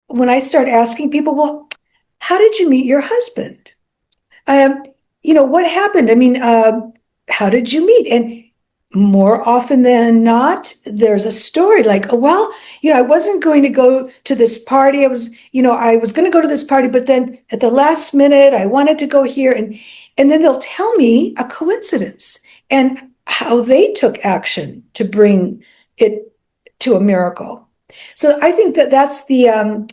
when I start asking people, well, how did you meet your husband? Um, what happened? I mean, how did you meet? And more often than not, there's a story like, oh, well, I wasn't going to go to this party. I was going to go to this party, but then at the last minute, I wanted to go here. And then they'll tell me a coincidence and how they took action to bring it to a miracle. So I think that that's the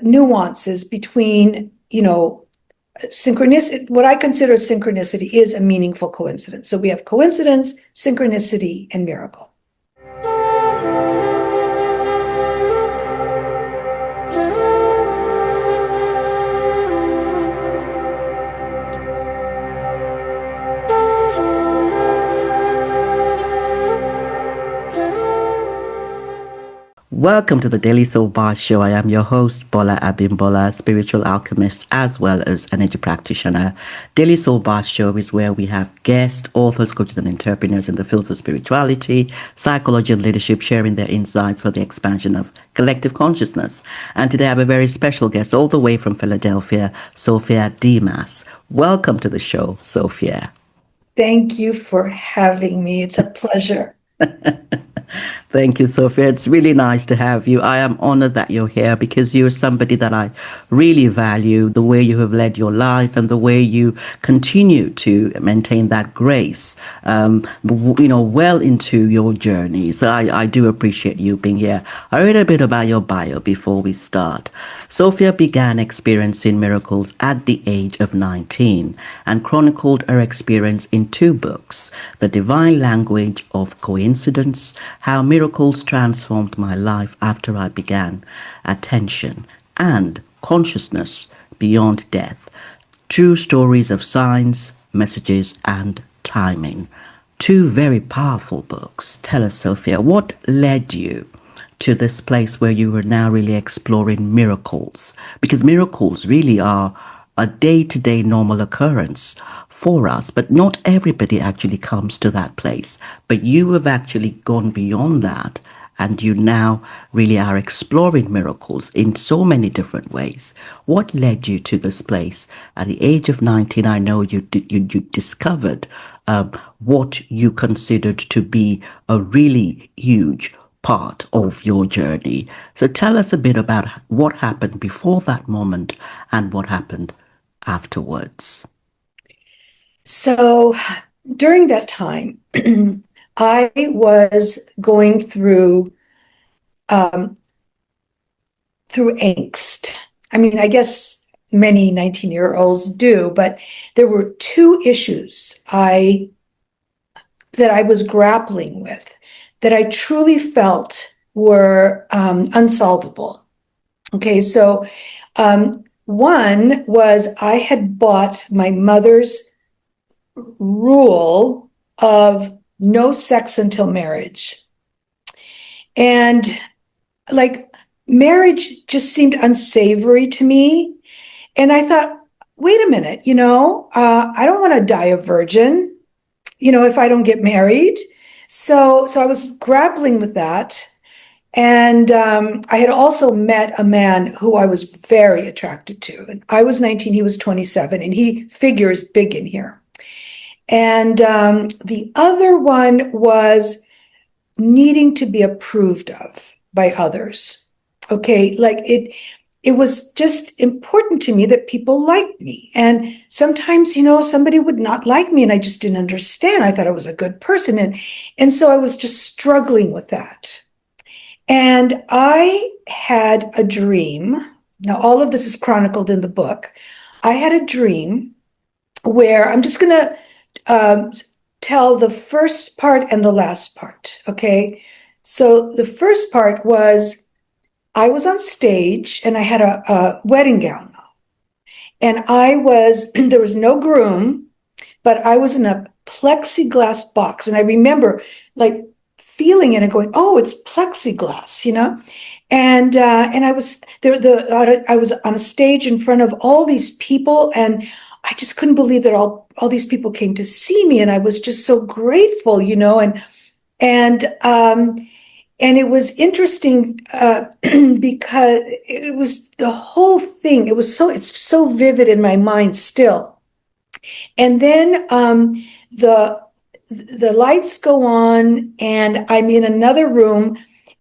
nuances between, synchronicity. What I consider synchronicity is a meaningful coincidence. So we have coincidence, synchronicity, and miracle. Welcome to the Daily Soul Bytes Show. I am your host, Bolaabimbola, spiritual alchemist as well as energy practitioner. Daily Soul Bytes Show is where we have guests, authors, coaches, and entrepreneurs in the fields of spirituality, psychology, and leadership sharing their insights for the expansion of collective consciousness. And today I have a very special guest all the way from Philadelphia, Sophia Demas. Welcome to the show, Sophia. Thank you for having me. It's a pleasure. Thank you, Sophia. It's really nice to have you. I am honored that you're here because you're somebody that I really value, the way you have led your life and the way you continue to maintain that grace, well into your journey. So I do appreciate you being here. I read a bit about your bio before we start. Sophia began experiencing miracles at the age of 19 and chronicled her experience in 2 books, The Divine Language of Coincidence, How Miracles Transformed My Life After I Began Attention, and Consciousness Beyond Death, True Stories of Signs, Messages, and Timing. 2 very powerful books. Tell us, Sophia, what led you to this place where you are now really exploring miracles? Because miracles really are a day-to-day normal occurrence for us, but not everybody actually comes to that place. But you have actually gone beyond that, and you now really are exploring miracles in so many different ways. What led you to this place? At the age of 19, I know you discovered what you considered to be a really huge part of your journey. So tell us a bit about what happened before that moment and what happened afterwards. So during that time, I was going um, through angst. I mean, I guess many 19-year-olds do, but there were 2 issues that I was grappling with that I truly felt were unsolvable. Okay, so one was I had bought my mother's rule of no sex until marriage. And like marriage just seemed unsavory to me. And I thought, wait a minute, I don't want to die a virgin, if I don't get married. So I was grappling with that. And I had also met a man who I was very attracted to. And I was 19, he was 27, and he figures big in here. And the other one was needing to be approved of by others. Okay, like it was just important to me that people liked me. And sometimes, somebody would not like me and I just didn't understand. I thought I was a good person. And so I was just struggling with that. And I had a dream. Now, all of this is chronicled in the book. I had a dream where I'm just going to tell the first part and the last part. Okay. So the first part was I was on stage and I had a wedding gown on. And there was no groom, but I was in a plexiglass box. And I remember like feeling it and going, oh, it's plexiglass, And I was there. I was on a stage in front of all these people, and I just couldn't believe that all these people came to see me, and I was just so grateful, And And it was interesting because it was the whole thing. It's so vivid in my mind still. And then the lights go on, and I'm in another room,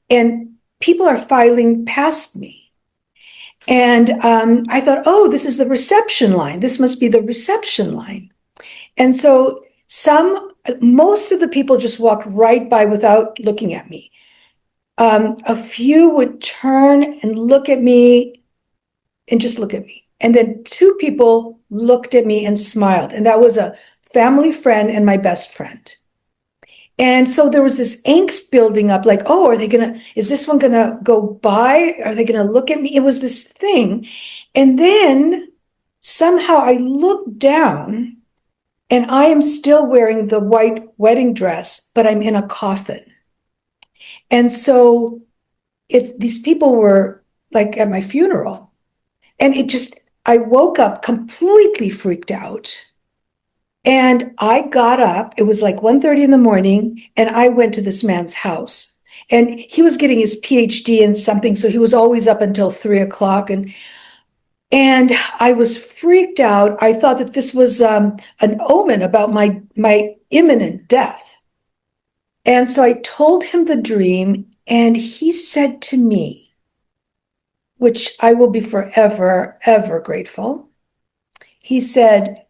and people are filing past me. And I thought, oh, this is the reception line. This must be the reception line. And so most of the people just walked right by without looking at me. A few would turn and look at me and just look at me. And then two people looked at me and smiled. And that was a family friend and my best friend. And so there was this angst building up, like, oh, is this one gonna go by? Are they gonna look at me? It was this thing. And then somehow I looked down, and I am still wearing the white wedding dress, but I'm in a coffin. And so these people were like at my funeral. And I woke up completely freaked out. And I got up, it was like 1:30 in the morning, and I went to this man's house. And he was getting his PhD in something, so he was always up until 3 o'clock. And I was freaked out. I thought that this was an omen about my imminent death. And so I told him the dream, and he said to me, which I will be forever, ever grateful. He said,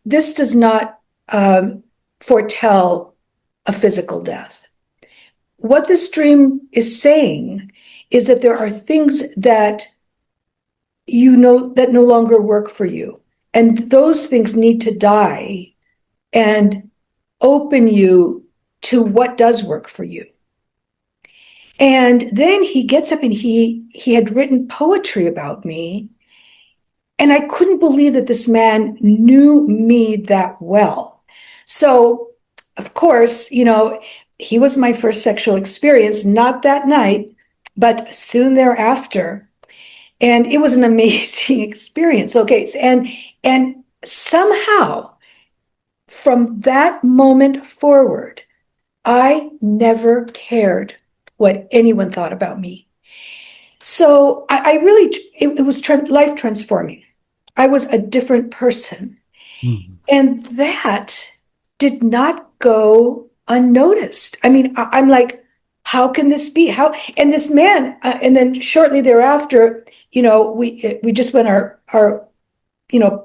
this does not foretell a physical death. What this dream is saying is that there are things that you know that no longer work for you. And those things need to die and open you to what does work for you. And then he gets up, and he had written poetry about me. And I couldn't believe that this man knew me that well. So, of course, he was my first sexual experience, not that night, but soon thereafter. And it was an amazing experience. Okay. And somehow from that moment forward, I never cared what anyone thought about me. So I really, it was life transforming. I was a different person. Mm. And that did not go unnoticed. I mean, I'm like, how can this be? And this man, and then shortly thereafter, we just went our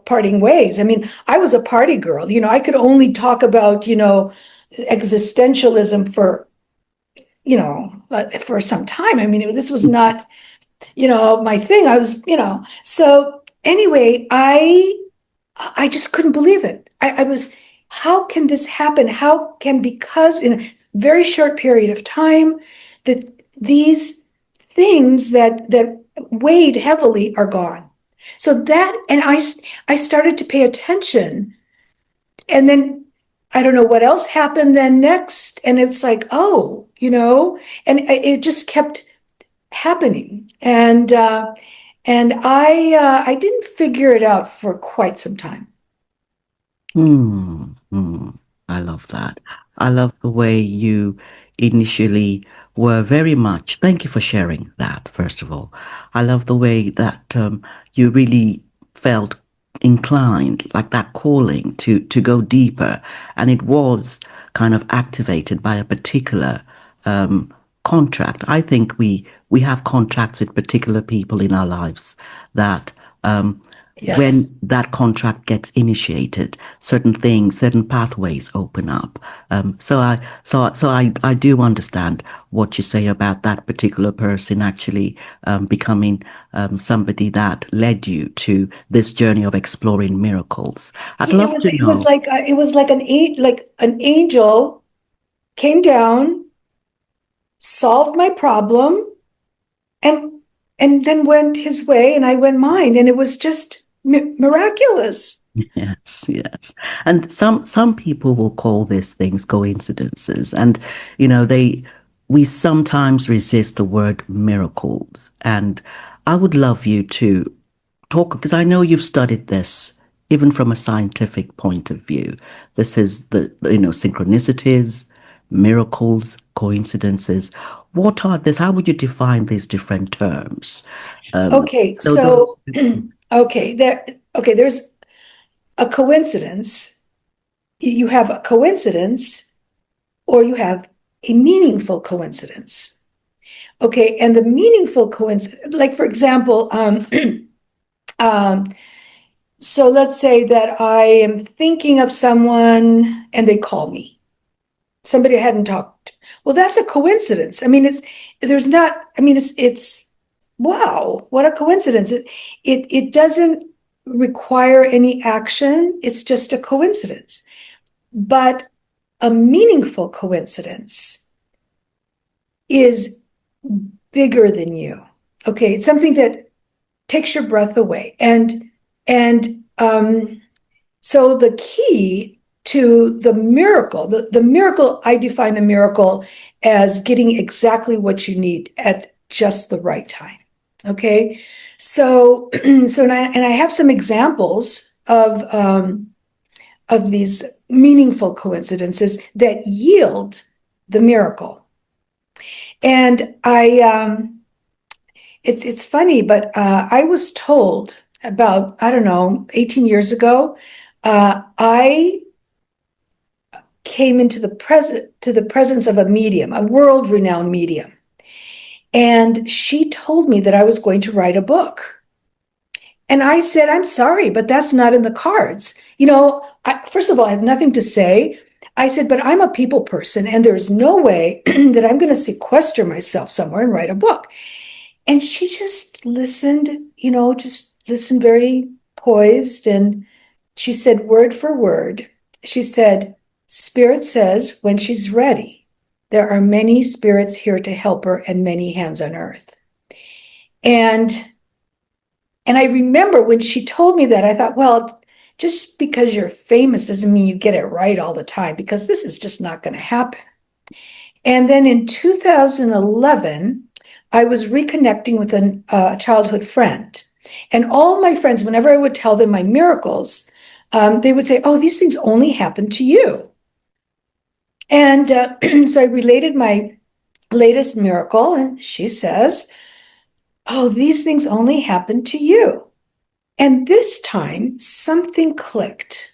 parting ways. I mean, I was a party girl. I could only talk about, existentialism for some time. I mean, this was not, my thing. I was, so anyway, I just couldn't believe it. I was, how can this happen? Because in a very short period of time, that these things that weighed heavily are gone. So and I started to pay attention, and then I don't know what else happened then next. And it's like, oh, and it just kept happening. And I didn't figure it out for quite some time. I love that. I love the way you initially were very much. Thank you for sharing that, first of all. I love the way that you really felt inclined, like that calling to go deeper. And it was kind of activated by a particular contract. I think we have contracts with particular people in our lives that Yes. when that contract gets initiated, certain things, certain pathways open up. So I do understand what you say about that particular person actually becoming somebody that led you to this journey of exploring miracles. I'd love to It was know. like an angel came down, solved my problem, and then went his way, and I went mine, and it was just miraculous. Yes, yes. And some people will call these things coincidences. And we sometimes resist the word miracles. And I would love you to talk, because I know you've studied this even from a scientific point of view. This is the synchronicities, miracles, coincidences. What are this? How would you define these different terms? Okay, So those. so there's a coincidence. You have a coincidence, or you have a meaningful coincidence. Okay, and the meaningful coincidence, like for example, um, so let's say that I am thinking of someone and they call me, somebody I hadn't talked to. Well, that's a coincidence. I mean, there's not, I mean, it's wow, what a coincidence. It doesn't require any action. It's just a coincidence. But a meaningful coincidence is bigger than you. Okay, it's something that takes your breath away. And so the key to the miracle, the miracle, I define the miracle as getting exactly what you need at just the right time. Okay, so and I have some examples of these meaningful coincidences that yield the miracle. And it's funny, but I was told about, I don't know, 18 years ago, I came into the presence of a medium, a world-renowned medium. And she told me that I was going to write a book. And I said, I'm sorry, but that's not in the cards. First of all, I have nothing to say. I said, but I'm a people person, and there's no way that I'm going to sequester myself somewhere and write a book. And she just listened, just listened very poised. And she said, word for word, she said, Spirit says when she's ready, there are many spirits here to help her and many hands on earth. And I remember when she told me that, I thought, well, just because you're famous doesn't mean you get it right all the time, because this is just not going to happen. And then in 2011, I was reconnecting with a childhood friend. And all my friends, whenever I would tell them my miracles, they would say, oh, these things only happen to you. And so I related my latest miracle, and she says, oh, these things only happen to you. And this time, something clicked.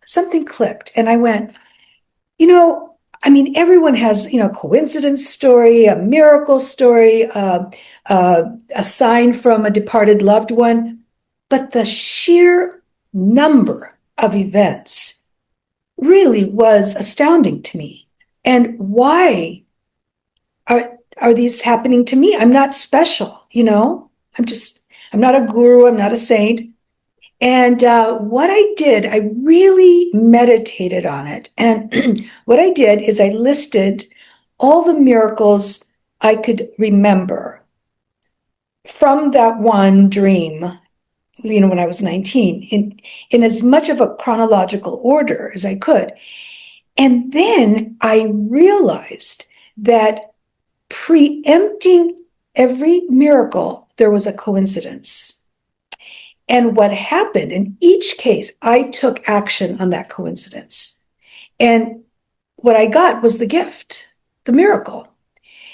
Something clicked. And I went, I mean, everyone has, a coincidence story, a miracle story, a sign from a departed loved one. But the sheer number of events really was astounding to me. And why are these happening to me? I'm not special, I'm not a guru, I'm not a saint. And what I did, I really meditated on it. And what I did is I listed all the miracles I could remember from that one dream, when I was 19, in as much of a chronological order as I could. And then I realized that preempting every miracle, there was a coincidence. And what happened in each case, I took action on that coincidence. And what I got was the gift, the miracle.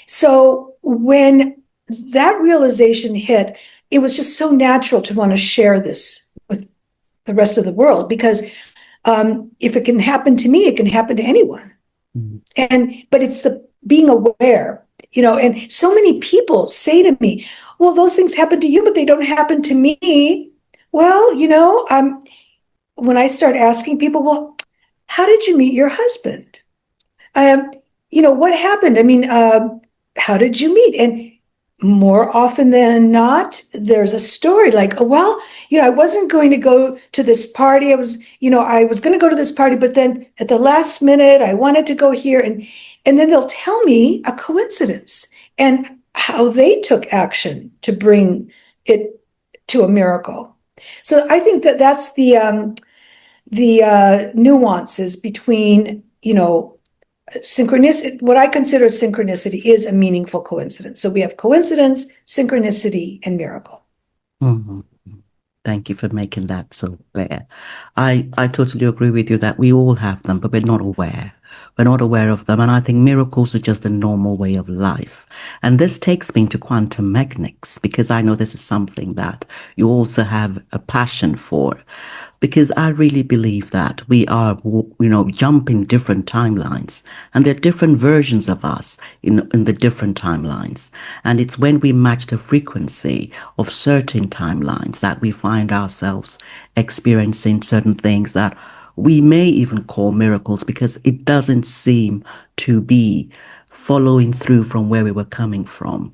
So when that realization hit, it was just so natural to want to share this with the rest of the world, because if it can happen to me, it can happen to anyone. Mm-hmm. But it's the being aware, and so many people say to me, well, those things happen to you, but they don't happen to me. Well, when I start asking people, well, how did you meet your husband? What happened? I mean, how did you meet? And more often than not, there's a story like, oh, well, I wasn't going to go to this party. I was going to go to this party, but then at the last minute, I wanted to go here. And then they'll tell me a coincidence and how they took action to bring it to a miracle. So I think that that's the nuances between, synchronicity. What I consider synchronicity is a meaningful coincidence. So we have coincidence, synchronicity, and miracle. Mm-hmm. Thank you for making that so clear. I totally agree with you that we all have them, but we're not aware. We're not aware of them. And I think miracles are just a normal way of life. And this takes me to quantum mechanics, because I know this is something that you also have a passion for. Because I really believe that we are, jumping different timelines, and there are different versions of us in the different timelines. And it's when we match the frequency of certain timelines that we find ourselves experiencing certain things that we may even call miracles, because it doesn't seem to be following through from where we were coming from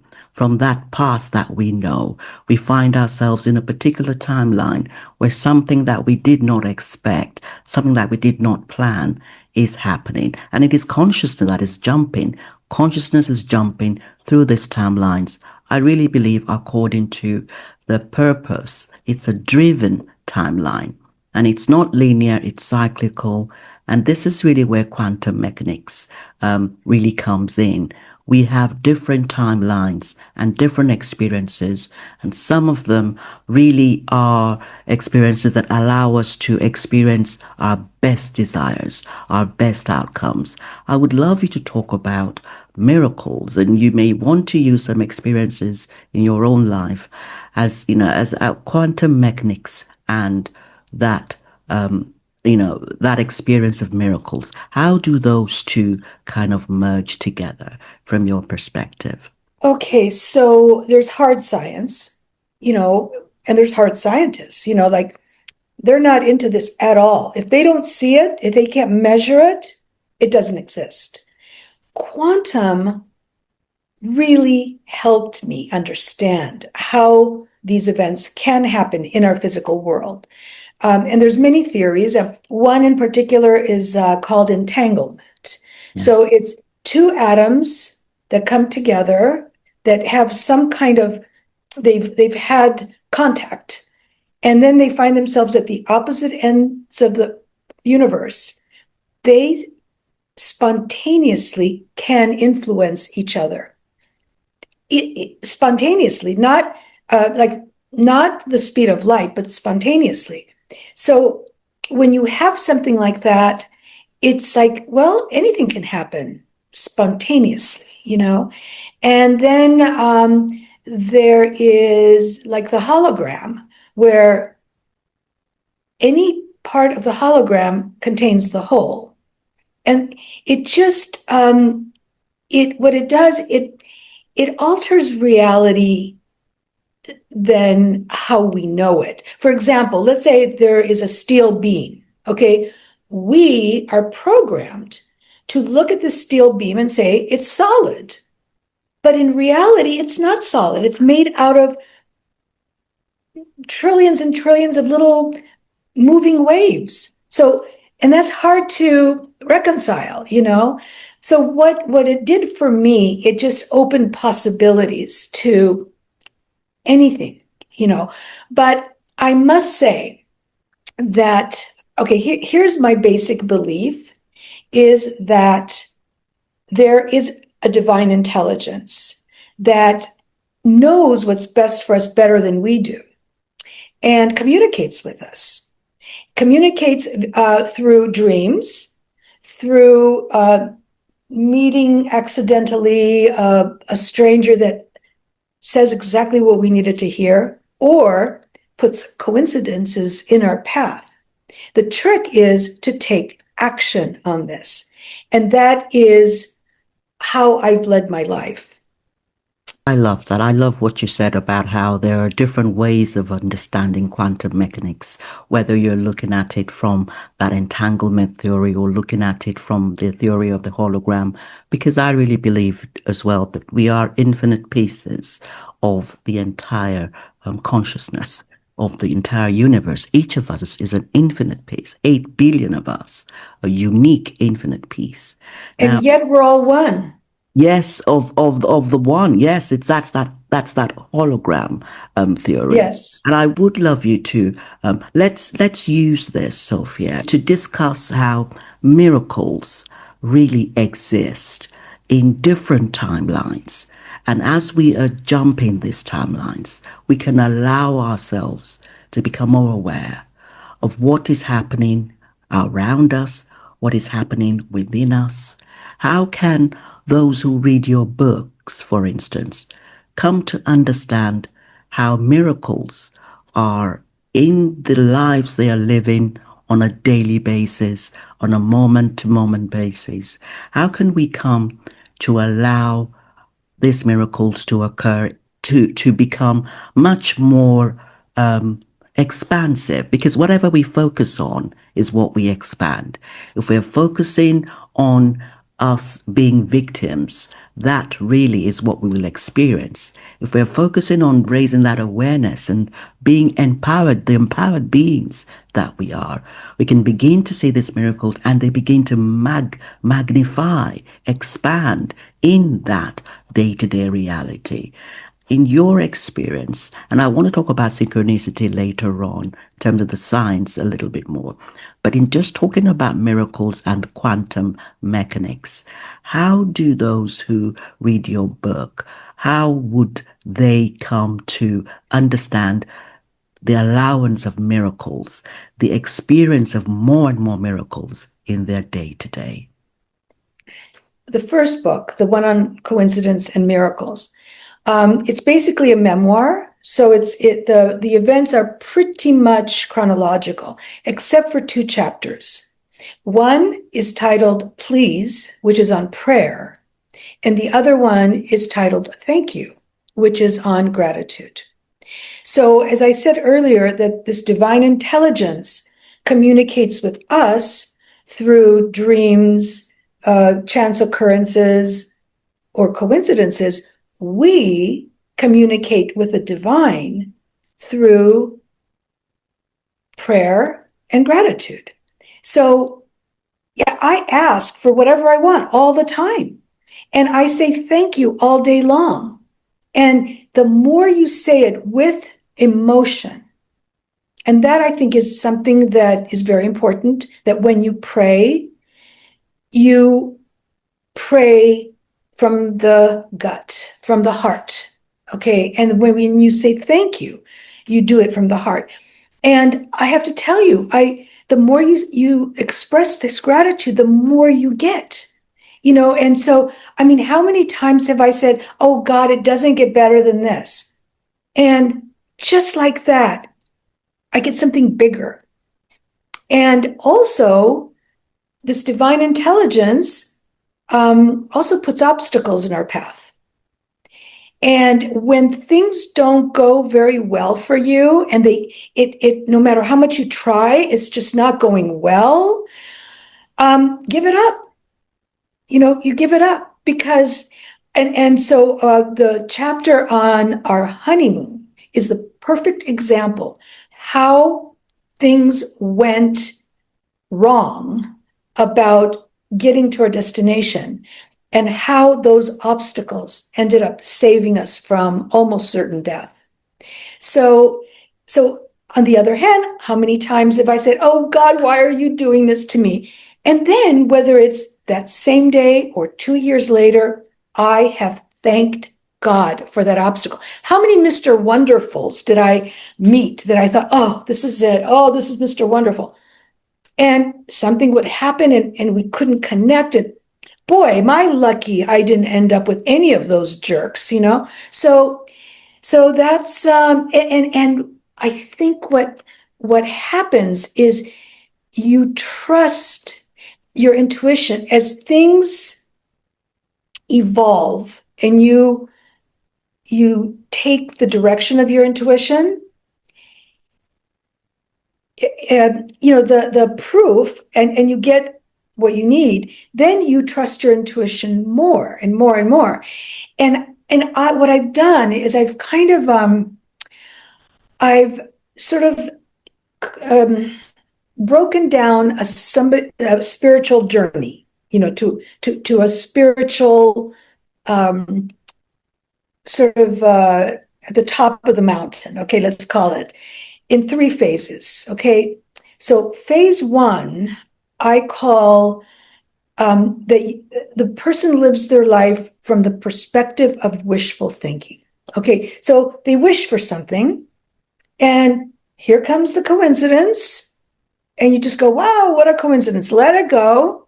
that past that we know. We find ourselves in a particular timeline where something that we did not expect, something that we did not plan is happening. And it is consciousness that is jumping. Consciousness is jumping through these timelines. I really believe, according to the purpose, it's a driven timeline. And it's not linear, it's cyclical. And this is really where quantum mechanics really comes in. We have different timelines and different experiences, and some of them really are experiences that allow us to experience our best desires, our best outcomes. I would love you to talk about miracles, and you may want to use some experiences in your own life as, as quantum mechanics and that that experience of miracles. How do those two kind of merge together from your perspective? Okay, so there's hard science, and there's hard scientists, like they're not into this at all. If they don't see it, if they can't measure it, it doesn't exist. Quantum really helped me understand how these events can happen in our physical world. And there's many theories. One in particular is called entanglement. Yeah. So it's two atoms that come together that have some kind of they've had contact, and then they find themselves at the opposite ends of the universe. They spontaneously can influence each other. Spontaneously, not not the speed of light, but spontaneously. So when you have something like that, it's like, well, anything can happen spontaneously, And then there is like the hologram, where any part of the hologram contains the whole. And it just, what it does, it alters reality than how we know it. For example, let's say there is a steel beam, okay? We are programmed to look at the steel beam and say it's solid. But in reality, it's not solid. It's made out of trillions and trillions of little moving waves. So, and that's hard to reconcile, So what it did for me, it just opened possibilities to anything, But I must say that, okay, here's my basic belief, is that there is a divine intelligence that knows what's best for us better than we do, and communicates with us, communicates through dreams, through meeting accidentally a stranger that says exactly what we needed to hear, or puts coincidences in our path. The trick is to take action on this. And that is how I've led my life. I love that. I love what you said about how there are different ways of understanding quantum mechanics, whether you're looking at it from that entanglement theory or looking at it from the theory of the hologram, because I really believe as well that we are infinite pieces of the entire consciousness of the entire universe. Each of us is an infinite piece, 8 billion of us, a unique infinite piece. And Now, yet we're all one. yes, of the one. Yes, it's that's that hologram theory. Yes. And I would love you to let's use this, Sophia, to discuss how miracles really exist in different timelines. And as we are jumping these timelines, we can allow ourselves to become more aware of what is happening around us, what is happening within us? How can those who read your books, for instance, come to understand how miracles are in the lives they are living on a daily basis, on a moment-to-moment basis? How can we come to allow these miracles to occur, to become much more expansive? Because whatever we focus on is what we expand. If we're focusing on us being victims, that really is what we will experience. If we're focusing on raising that awareness and being empowered, the empowered beings that we are, we can begin to see these miracles, and they begin to magnify, expand in that day-to-day reality. In your experience, and I want to talk about synchronicity later on in terms of the science a little bit more, but in just talking about miracles and quantum mechanics, how do those who read your book, how would they come to understand the allowance of miracles, the experience of more and more miracles in their day-to-day? The first book, the one on coincidence and miracles, it's basically a memoir. So the events are pretty much chronological, except for 2 chapters. One is titled Please, which is on prayer, and the other one is titled Thank You, which is on gratitude. So as I said earlier, that this divine intelligence communicates with us through dreams, chance occurrences, or coincidences. We communicate with the divine through prayer and gratitude. So yeah, I ask for whatever I want all the time. And I say thank you all day long. And the more you say it with emotion, and that I think is something that is very important, that when you pray from the gut, from the heart. Okay. And when you say thank you, you do it from the heart. And I have to tell you, the more you express this gratitude, the more you get, and so, I mean, how many times have I said, oh God, it doesn't get better than this? And just like that, I get something bigger. And also, this divine intelligence also puts obstacles in our path. And when things don't go very well for you, and no matter how much you try, it's just not going well, give it up. You give it up because, and so the chapter on our honeymoon is the perfect example how things went wrong about getting to our destination, and how those obstacles ended up saving us from almost certain death. So on the other hand, how many times have I said, oh God, why are you doing this to me? And then whether it's that same day or 2 years later, I have thanked God for that obstacle. How many Mr. Wonderfuls did I meet that I thought, oh, this is it. Oh, this is Mr. Wonderful. And something would happen and we couldn't connect. And boy, am I lucky I didn't end up with any of those jerks, So that's and I think what happens is you trust your intuition as things evolve, and you take the direction of your intuition. And the proof, and you get what you need, then you trust your intuition more and more and more. And what I've done is I've kind of I've sort of broken down a spiritual journey, to a spiritual sort of at the top of the mountain. Okay, let's call it, in 3 phases. Okay, so phase 1, I call the person lives their life from the perspective of wishful thinking. Okay, so they wish for something, and here comes the coincidence. And you just go, wow, what a coincidence. Let it go.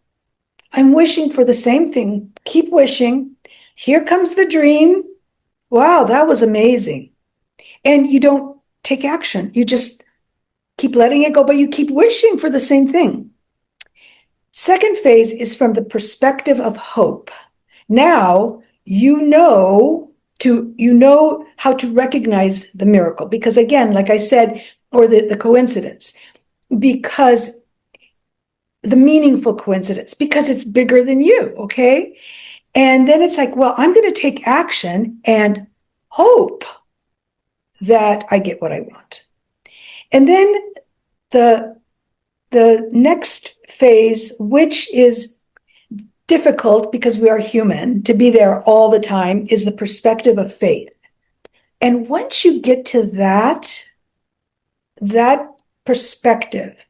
I'm wishing for the same thing. Keep wishing. Here comes the dream. Wow, that was amazing. And you don't take action. You just keep letting it go, but you keep wishing for the same thing. Second phase is from the perspective of hope. Now you know how to recognize the miracle, because again, like I said, or the coincidence, because the meaningful coincidence, because it's bigger than you, okay? And then it's like, well, I'm going to take action and hope that I get what I want. And then the next phase, which is difficult because we are human to be there all the time, is the perspective of faith. And once you get to that perspective,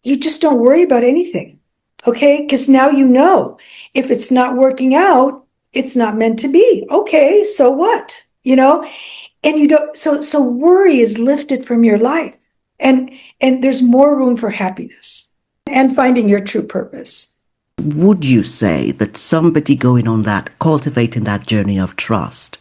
you just don't worry about anything, okay? Because now you know if it's not working out, it's not meant to be. Okay, so what? And you don't. So worry is lifted from your life, and there's more room for happiness and finding your true purpose. Would you say that somebody going on that, cultivating that journey of trust,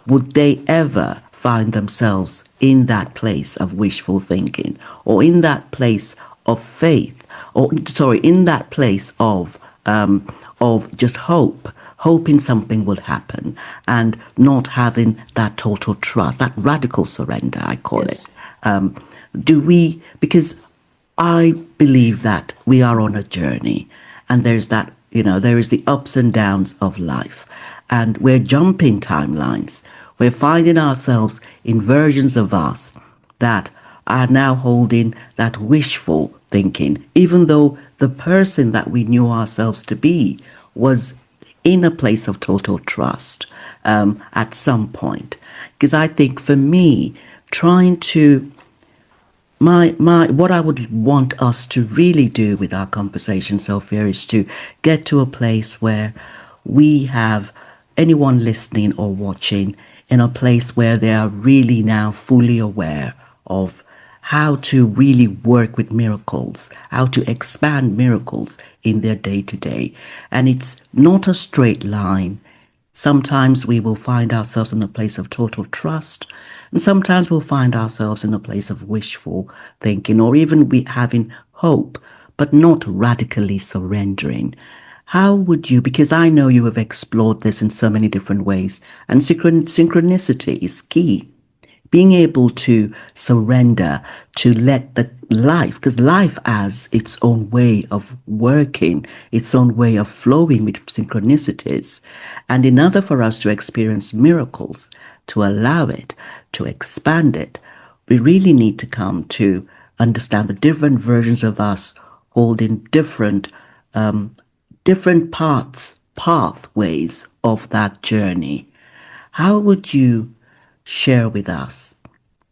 would they ever find themselves in that place of wishful thinking, or in that place of faith, or sorry, in that place of just hoping something will happen, and not having that total trust, that radical surrender, I call Yes. it? Do we? Because I believe that we are on a journey, and there's that, there is the ups and downs of life, and we're jumping timelines. We're finding ourselves in versions of us that are now holding that wishful thinking, even though the person that we knew ourselves to be was in a place of total trust at some point. Because I think for me, trying to my what I would want us to really do with our conversation, Sophia, is to get to a place where we have anyone listening or watching in a place where they are really now fully aware of how to really work with miracles, how to expand miracles in their day to day. And it's not a straight line. Sometimes we will find ourselves in a place of total trust, and sometimes we'll find ourselves in a place of wishful thinking, or even we having hope, but not radically surrendering. How would you, because I know you have explored this in so many different ways, and synchronicity is key, being able to surrender, to let the life, because life has its own way of working, its own way of flowing with synchronicities. And in order for us to experience miracles, to allow it, to expand it, we really need to come to understand the different versions of us holding different pathways of that journey. How would you share with us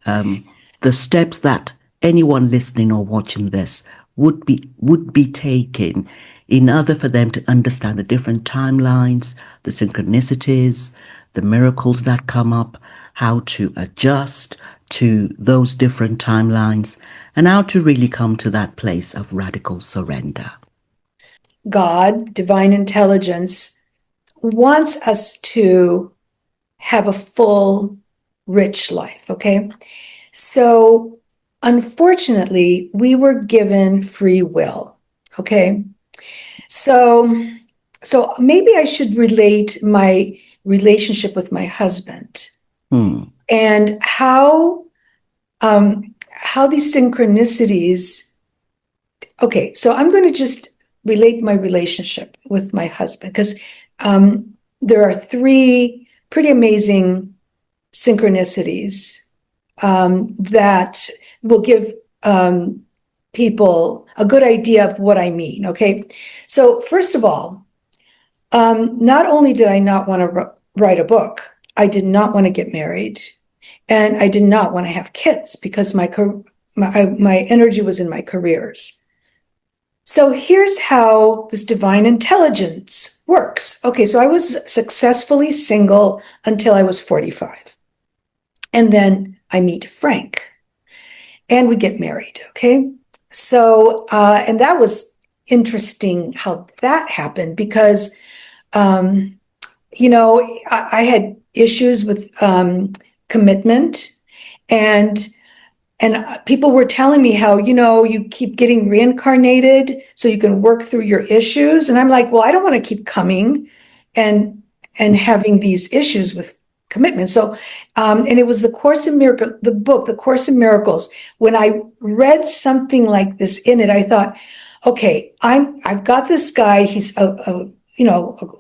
the steps that anyone listening or watching this would be taking in order for them to understand the different timelines, the synchronicities, the miracles that come up, how to adjust to those different timelines, and how to really come to that place of radical surrender? God, divine intelligence, wants us to have a full, rich life, okay? So, unfortunately, we were given free will, okay? So, maybe I should relate my relationship with my husband and how these synchronicities. Okay, so I'm going to just relate my relationship with my husband, because there are three pretty amazing synchronicities that will give people a good idea of what I mean. Okay, so first of all, not only did I not want to write a book, I did not want to get married, and I did not want to have kids because my energy was in my careers. So here's how this divine intelligence works. Okay, so I was successfully single until I was 45. And then I meet Frank and we get married, okay? And that was interesting how that happened because, um, I had issues with commitment, and people were telling me how, you keep getting reincarnated so you can work through your issues. And I'm like, well, I don't want to keep coming and having these issues with commitment. And it was the book, The Course in Miracles. When I read something like this in it, I thought, okay, I've got this guy. He's a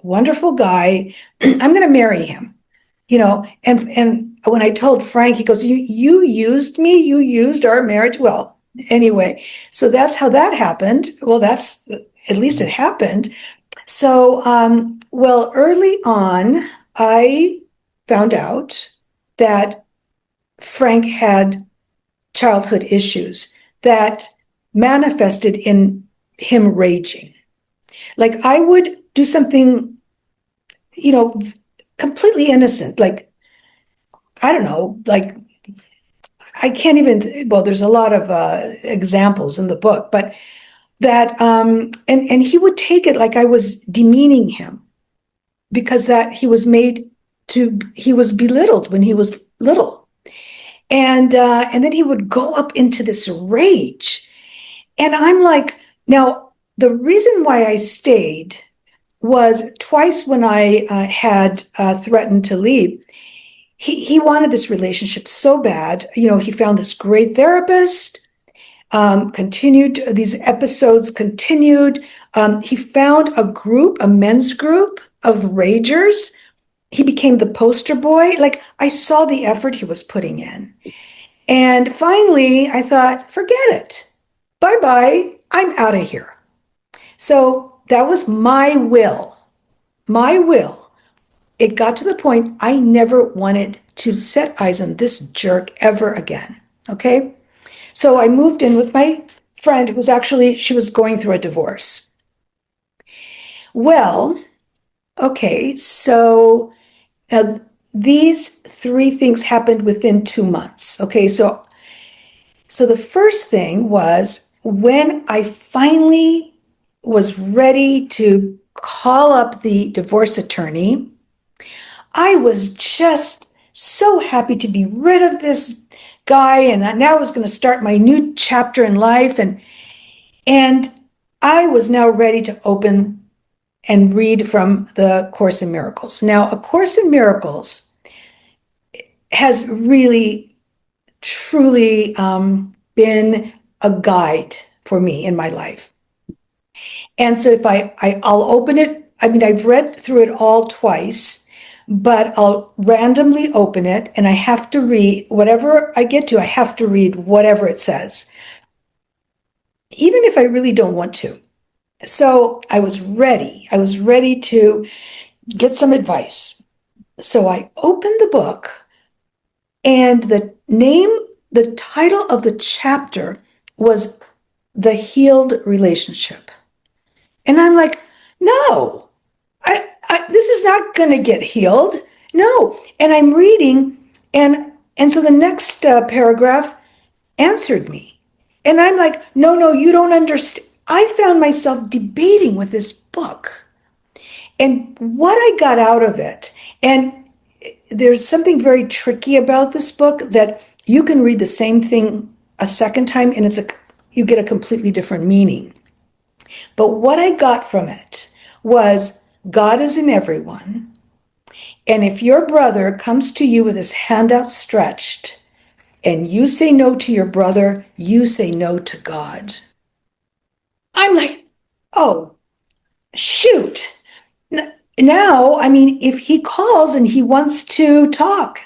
wonderful guy. I'm going to marry him. And when I told Frank, he goes, you used me, you used our marriage. Well, anyway, so that's how that happened. Well, at least it happened. Well, early on, I found out that Frank had childhood issues that manifested in him raging. Like I would do something, completely innocent, like, I don't know, like I can't even, well, there's a lot of examples in the book, but and he would take it like I was demeaning him because he was belittled when he was little. And then he would go up into this rage. And I'm like, now, the reason why I stayed was twice when I had threatened to leave. He wanted this relationship so bad. He found this great therapist, continued, these episodes continued. He found a men's group of ragers. He became the poster boy. Like I saw the effort he was putting in. And finally, I thought, forget it. Bye bye. I'm out of here. So that was my will. My will. It got to the point I never wanted to set eyes on this jerk ever again. Okay. So I moved in with my friend she was going through a divorce. Well, okay. So these three things happened within 2 months. Okay. So the first thing was when I finally was ready to call up the divorce attorney, I was just so happy to be rid of this guy, and now I was going to start my new chapter in life, and I was now ready to open and read from the Course in Miracles. Now, A Course in Miracles has really, truly been a guide for me in my life. And so if I'll open it, I mean, I've read through it all twice, but I'll randomly open it and I have to read whatever I get to, I have to read whatever it says, even if I really don't want to. So I was ready. I was ready to get some advice. So I opened the book, and the title of the chapter was The Healed Relationship. And I'm like, no, this is not going to get healed. No. And I'm reading, and so the next paragraph answered me. And I'm like, no, you don't understand. I found myself debating with this book and what I got out of it. And there's something very tricky about this book that you can read the same thing a second time and you get a completely different meaning. But what I got from it was God is in everyone. And if your brother comes to you with his hand outstretched and you say no to your brother, you say no to God. I'm like, oh, shoot. Now, I mean, if he calls and he wants to talk,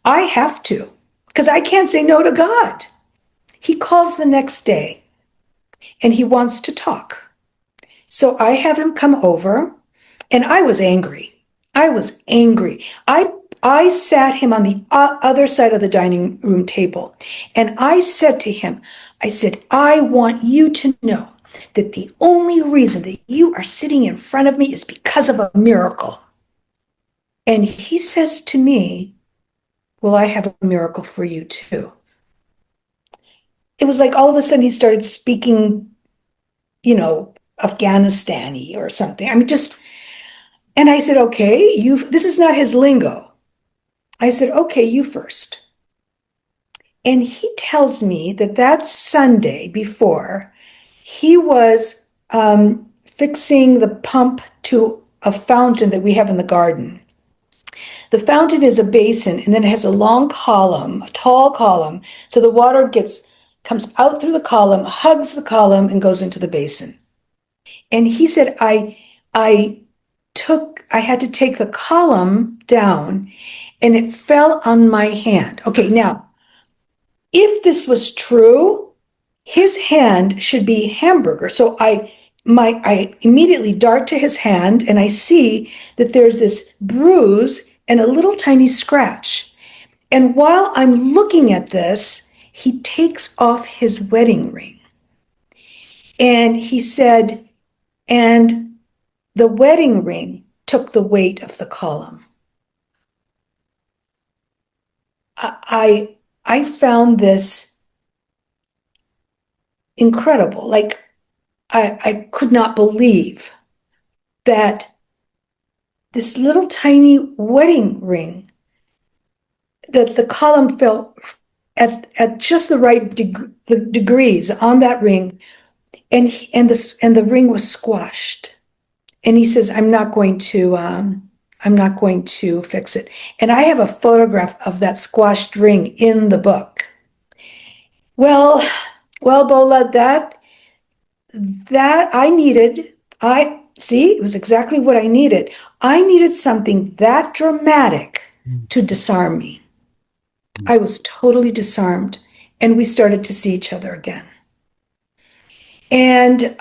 I have to, because I can't say no to God. He calls the next day and he wants to talk. So I have him come over, and I was angry. I was angry. I sat him on the other side of the dining room table, and I said to him, I said, I want you to know that the only reason that you are sitting in front of me is because of a miracle. And he says to me, well, I have a miracle for you too. it was like all of a sudden he started speaking, Afghanistani or something. I mean, and I said, okay, this is not his lingo. I said, okay, you first. And he tells me that Sunday before, he was fixing the pump to a fountain that we have in the garden. The fountain is a basin, and then it has a long column, a tall column, so the water comes out through the column, hugs the column, and goes into the basin. And he said, I had to take the column down, and it fell on my hand. Okay, now, if this was true, his hand should be hamburger. So I immediately dart to his hand, and I see that there's this bruise and a little tiny scratch. And while I'm looking at this, he takes off his wedding ring. And he said, and the wedding ring took the weight of the column. I found this incredible. Like, I could not believe that this little tiny wedding ring, that the column fell at just the right degrees on that ring, and the ring was squashed. And he says, I'm not going to fix it. And I have a photograph of that squashed ring in the book. Well, Bola, that it was exactly what I needed. I needed something that dramatic to disarm me. I was totally disarmed, and we started to see each other again. And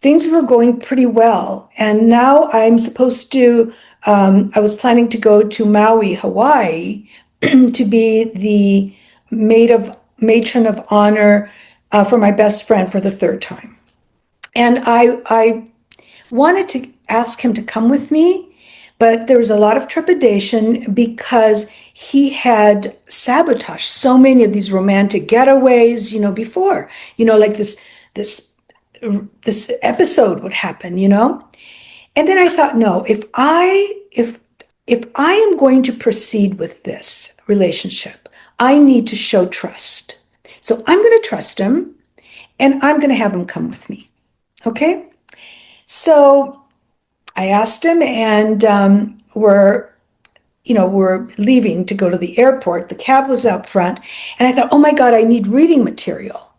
things were going pretty well. And now I'm supposed to, I was planning to go to Maui, Hawaii, to be the matron of honor for my best friend for the third time. And I wanted to ask him to come with me, but there was a lot of trepidation because he had sabotaged so many of these romantic getaways, before, like this episode would happen, And then I thought, no, if I am going to proceed with this relationship, I need to show trust. So I'm going to trust him, and I'm going to have him come with me. Okay? So I asked him, and we're leaving to go to the airport. The cab was out front, and I thought, oh my God, I need reading material.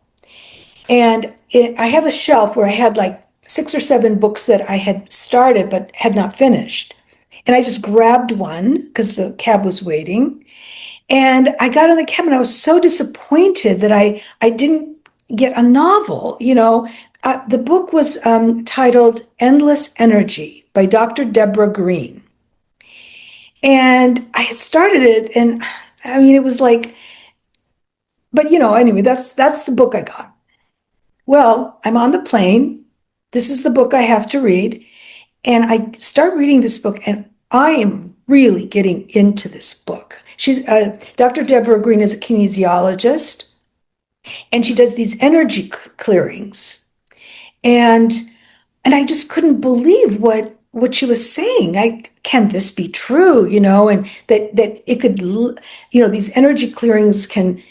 And I have a shelf where I had like 6 or 7 books that I had started but had not finished. And I just grabbed one because the cab was waiting. And I got on the cab, and I was so disappointed that I didn't get a novel. The book was titled Endless Energy by Dr. Deborah Green. And I had started it, and I mean, it was like, but anyway, that's the book I got. Well, I'm on the plane. This is the book I have to read. And I start reading this book, and I am really getting into this book. Dr. Deborah Green is a kinesiologist, and she does these energy clearings. And I just couldn't believe what she was saying. Can this be true? And that it could, these energy clearings can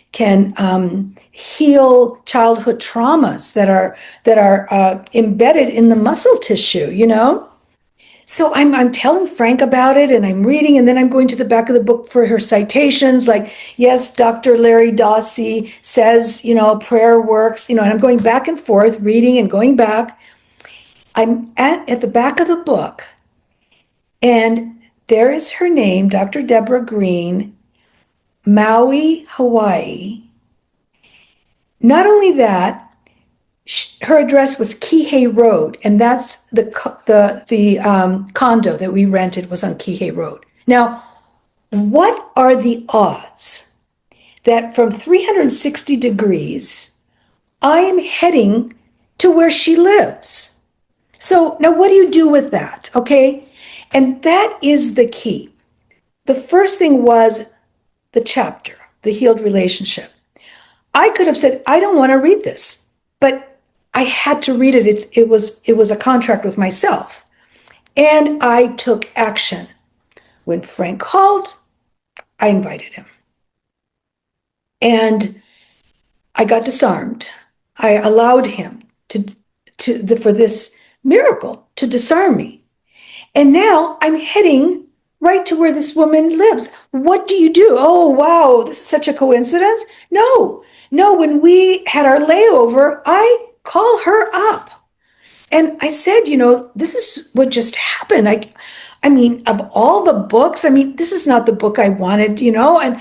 heal childhood traumas that are embedded in the muscle tissue. So I'm telling Frank about it, and I'm reading, and then I'm going to the back of the book for her citations, like, yes, Dr. Larry Dossi says, prayer works, and I'm going back and forth, reading and going back. I'm at the back of the book, and there is her name, Dr. Deborah Green, Maui, Hawaii. Not only that, her address was Kihei Road, and that's the condo that we rented was on Kihei Road. Now, what are the odds that from 360 degrees, I am heading to where she lives? So now what do you do with that, okay? And that is the key. The first thing was the chapter, the healed relationship. I could have said, I don't want to read this, but I had to read it. It was a contract with myself. And I took action. When Frank called, I invited him. And I got disarmed. I allowed him for this miracle to disarm me. And now I'm heading right to where this woman lives. What do you do? Oh, wow, this is such a coincidence. No, when we had our layover, I call her up. And I said, this is what just happened. I mean, of all the books, this is not the book I wanted, and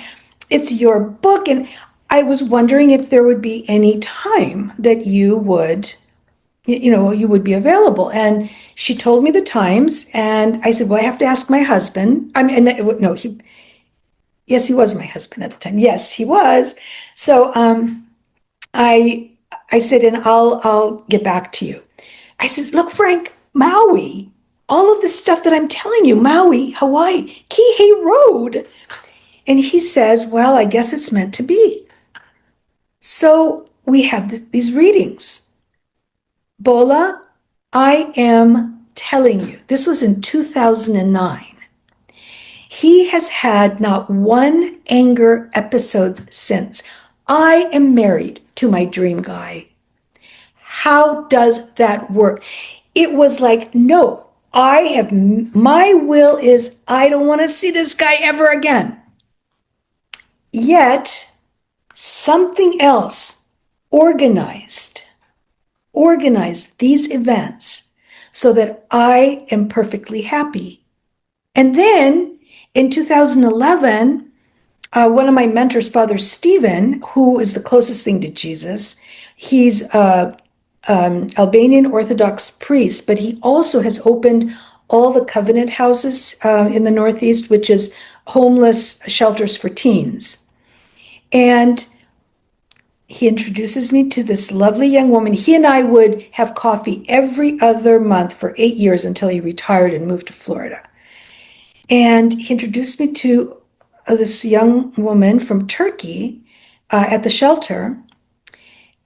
it's your book. And I was wondering if there would be any time that you would be available. And she told me the times, and I said, well, I have to ask my husband. No, yes, he was my husband at the time. Yes, he was. So I said, and I'll get back to you. I said, look, Frank, Maui, all of the stuff that I'm telling you, Maui, Hawaii, Kihei Road. And he says, well, I guess it's meant to be. So we have these readings. Bola, I am telling you, this was in 2009. He has had not one anger episode since. I am married to my dream guy. How does that work? It was like, no, my will is I don't want to see this guy ever again. Yet something else organized these events so that I am perfectly happy. And then in 2011, one of my mentors, Father Stephen, who is the closest thing to Jesus, he's Albanian Orthodox priest, but he also has opened all the covenant houses in the Northeast, which is homeless shelters for teens. And he introduces me to this lovely young woman. He and I would have coffee every other month for 8 years until he retired and moved to Florida. And he introduced me to this young woman from Turkey at the shelter.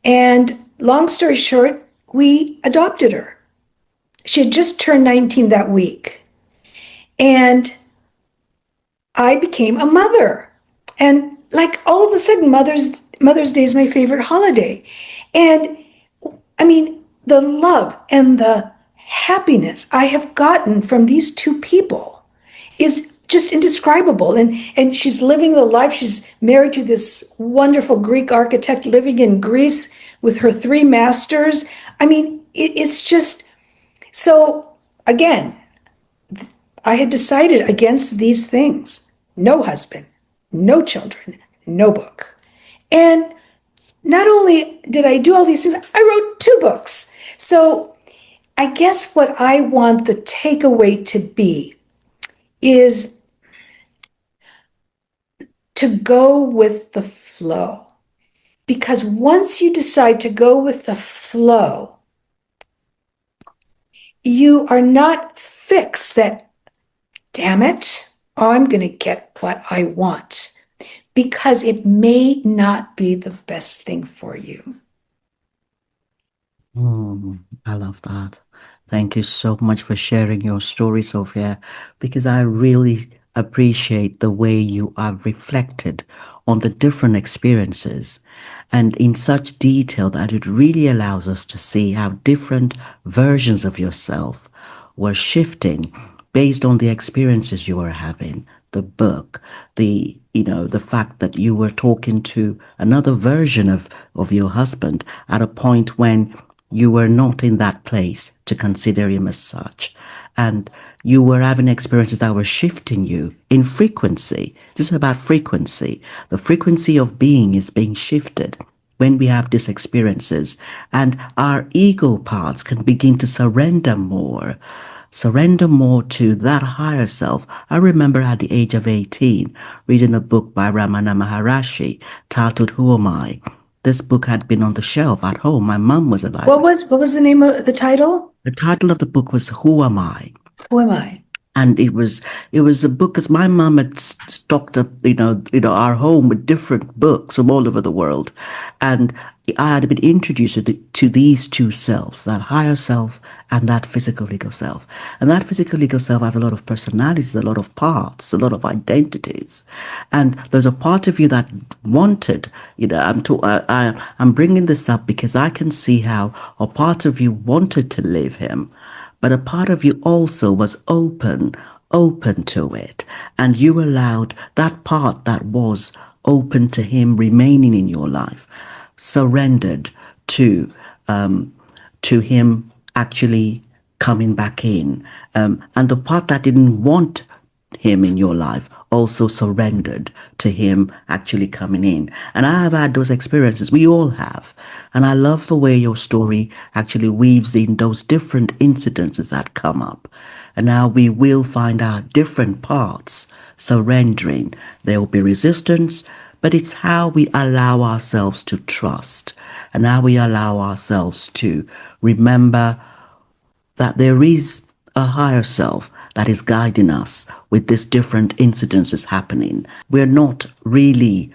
And long story short, we adopted her. She had just turned 19 that week. And I became a mother. And like all of a sudden, Mother's Day is my favorite holiday. And the love and the happiness I have gotten from these two people is just indescribable. And she's living the life. She's married to this wonderful Greek architect living in Greece with her 3 masters. It's just, so again, I had decided against these things. No husband, no children, no book. And not only did I do all these things, I wrote 2 books. So I guess what I want the takeaway to be is to go with the flow. Because once you decide to go with the flow, you are not fixed that, damn it, I'm going to get what I want. Because it may not be the best thing for you. I love that. Thank you so much for sharing your story, Sophia, because I really appreciate the way you are reflected on the different experiences and in such detail that it really allows us to see how different versions of yourself were shifting based on the experiences you were having, the book, the fact that you were talking to another version of your husband at a point when you were not in that place to consider him as such. And you were having experiences that were shifting you in frequency. This is about frequency. The frequency of being is being shifted when we have these experiences, and our ego parts can begin to surrender more to that higher self. I remember at the age of 18 reading a book by Ramana Maharishi titled Who Am I? This book had been on the shelf at home. My mum was alive. What was the name of the title? The title of the book was Who Am I? Who am I? And it was a book, because my mum had stocked up, our home with different books from all over the world, and I had been introduced to these two selves, that higher self and that physical ego self. And that physical ego self has a lot of personalities, a lot of parts, a lot of identities, and there's a part of you that wanted. I'm bringing this up because I can see how a part of you wanted to leave him, but a part of you also was open to it. And you allowed that part that was open to him remaining in your life, surrendered to, to him actually coming back in. And the part that didn't want him in your life also surrendered to him actually coming in. And I have had those experiences. We all have. And I love the way your story actually weaves in those different incidences that come up. And now we will find out different parts surrendering. There will be resistance, but it's how we allow ourselves to trust, and how we allow ourselves to remember that there is a higher self that is guiding us with these different incidences happening. We're not really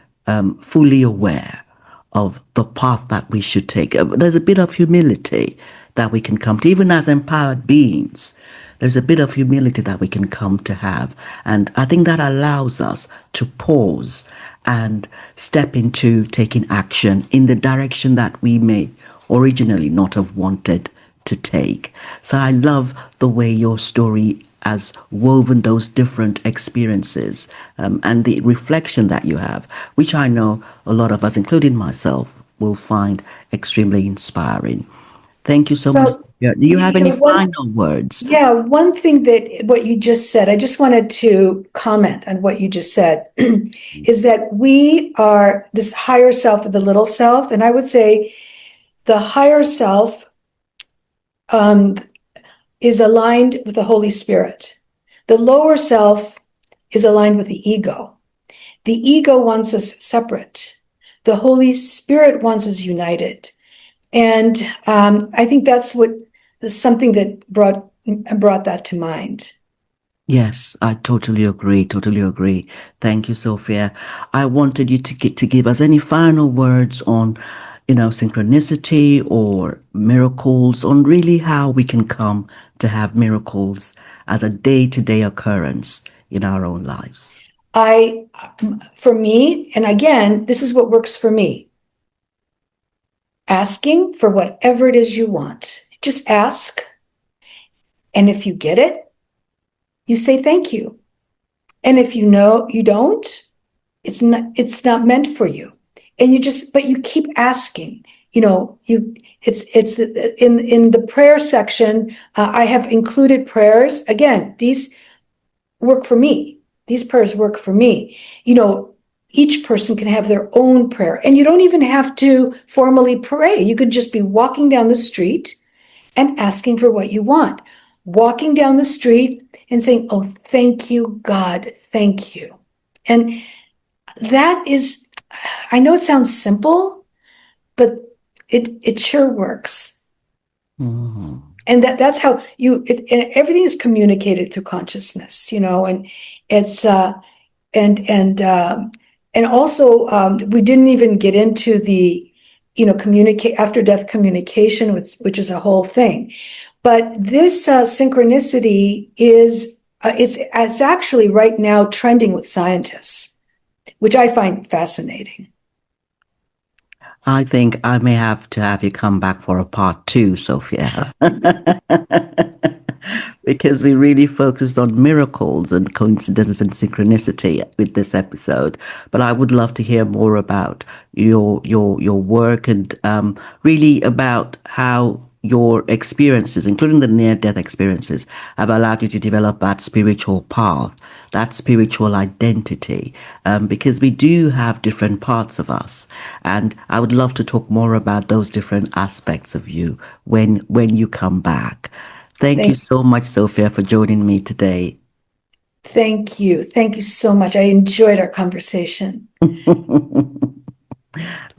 fully aware of the path that we should take. There's a bit of humility that we can come to, even as empowered beings. There's a bit of humility that we can come to have. And I think that allows us to pause and step into taking action in the direction that we may originally not have wanted to take. So I love the way your story has woven those different experiences, and the reflection that you have, which I know a lot of us, including myself, will find extremely inspiring. Thank you so much. So, Yeah. Do you have any one, final words? yeah, one thing that what you just said, I just wanted to comment on what you just said, is that we are this higher self of the little self. And I would say the higher self um, is aligned with the Holy Spirit. The lower self is aligned with the ego. The ego wants us separate. The Holy Spirit wants us united. And I think that's something that brought that to mind. Yes, I totally agree. Totally agree. Thank you, Sophia. I wanted you to give us any final words on, synchronicity or miracles, on really how we can come to have miracles as a day-to-day occurrence in our own lives. For me, and again, this is what works for me. Asking for whatever it is you want. Just ask. And if you get it, you say thank you. And if you know you don't, it's not meant for you. And but you keep asking. It's in the prayer section. I have included prayers. Again, these work for me. These prayers work for me. Each person can have their own prayer, and you don't even have to formally pray. You could just be walking down the street and asking for what you want. Walking down the street and saying, "Oh, thank you, God, thank you." And that is, I know it sounds simple, but it sure works. Mhm. And that's how and everything is communicated through consciousness, and it's and also we didn't even get into the communicate after death communication, which is a whole thing. But this synchronicity is it's actually right now trending with scientists, which I find fascinating. I think I may have to have you come back for a part two, Sophia. Because we really focused on miracles and coincidences and synchronicity with this episode. But I would love to hear more about your work, and really about how your experiences, including the near-death experiences, have allowed you to develop that spiritual path, that spiritual identity, because we do have different parts of us. And I would love to talk more about those different aspects of you when you come back. Thank you Thank, so much, Sophia, for joining me today. thank you. Thank you so much. I enjoyed our conversation.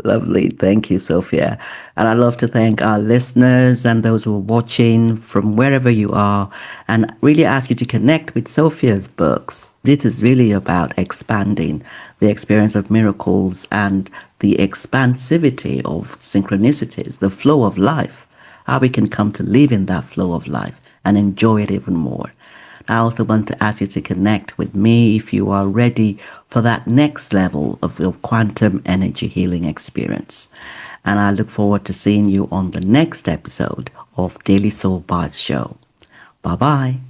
Lovely. Thank you, Sophia. And I'd love to thank our listeners and those who are watching from wherever you are, and really ask you to connect with Sophia's books. This is really about expanding the experience of miracles and the expansivity of synchronicities, the flow of life, how we can come to live in that flow of life and enjoy it even more. I also want to ask you to connect with me if you are ready for that next level of your quantum energy healing experience. And I look forward to seeing you on the next episode of Daily Soul Bytes Show. Bye bye.